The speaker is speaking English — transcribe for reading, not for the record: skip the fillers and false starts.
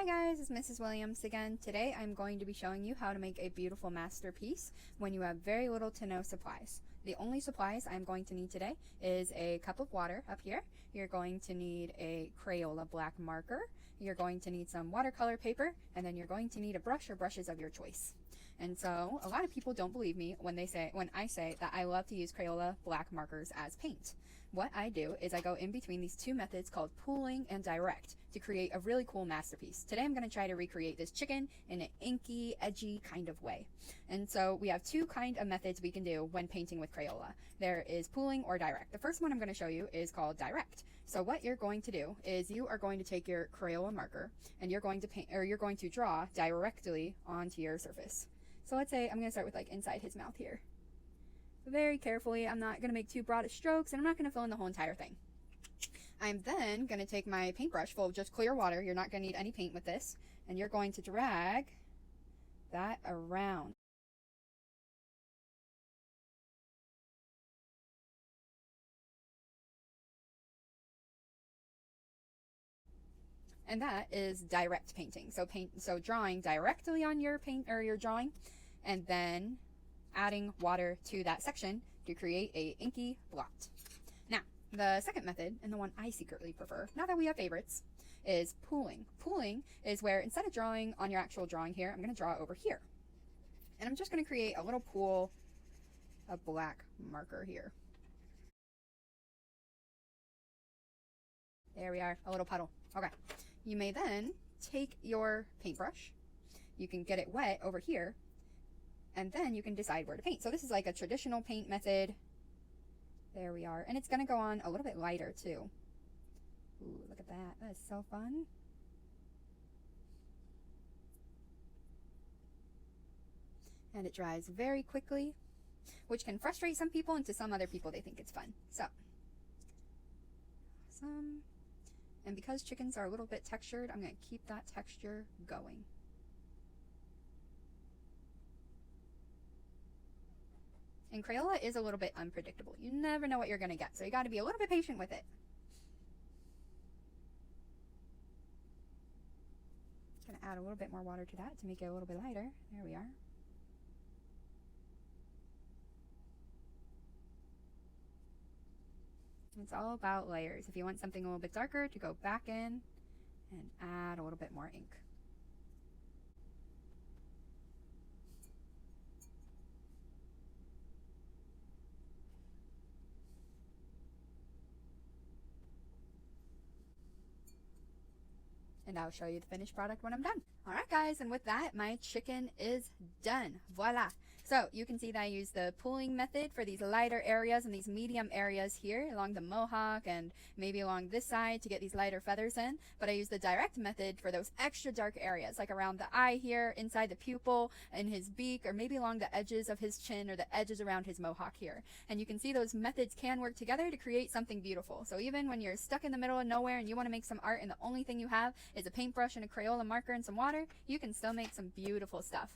Hi guys, it's Mrs. Williams again. Today I'm going to be showing you how to make a beautiful masterpiece when you have very little to no supplies. The only supplies I'm going to need today is a cup of water up here. You're going to need a Crayola black marker. You're going to need some watercolor paper, and then you're going to need a brush or brushes of your choice. And so a lot of people don't believe me when I say that I love to use Crayola black markers as paint. What I do is I go in between these two methods called pooling and direct to create a really cool masterpiece. Today I'm going to try to recreate this chicken in an inky, edgy kind of way. And so we have two kind of methods we can do when painting with Crayola. There is pooling or direct. The first one I'm going to show you is called direct. So what you're going to do is you are going to take your Crayola marker and you're going to paint, or you're going to draw directly onto your surface. So let's say I'm going to start with like inside his mouth here. Very carefully. I'm not going to make too broad of strokes, and I'm not going to fill in the whole entire thing. I'm then going to take my paintbrush full of just clear water. You're not going to need any paint with this, and you're going to drag that around. And that is direct painting. So drawing directly on your paint or your drawing, and then adding water to that section to create a inky blot. Now, the second method, and the one I secretly prefer, now that we have favorites, is pooling. Pooling is where instead of drawing on your actual drawing here, I'm going to draw over here. And I'm just going to create a little pool of black marker here. There we are, a little puddle. Okay. You may then take your paintbrush. You can get it wet over here, and then you can decide where to paint. So this is like a traditional paint method. There we are. And it's going to go on a little bit lighter too. Ooh, look at that. That is so fun. And it dries very quickly, which can frustrate some people, and to some other people they think it's fun. So, awesome. And because chickens are a little bit textured, I'm going to keep that texture going. And Crayola is a little bit unpredictable. You never know what you're going to get, so you got to be a little bit patient with it. Going to add a little bit more water to that to make it a little bit lighter. There we are. It's all about layers. If you want something a little bit darker, to go back in and add a little bit more ink. And I'll show you the finished product when I'm done. Alright guys, and with that, my chicken is done. Voila! So you can see that I use the pooling method for these lighter areas and these medium areas here along the mohawk and maybe along this side to get these lighter feathers in. But I use the direct method for those extra dark areas, like around the eye here, inside the pupil, and his beak, or maybe along the edges of his chin or the edges around his mohawk here. And you can see those methods can work together to create something beautiful. So even when you're stuck in the middle of nowhere and you want to make some art and the only thing you have is a paintbrush and a Crayola marker and some water, you can still make some beautiful stuff.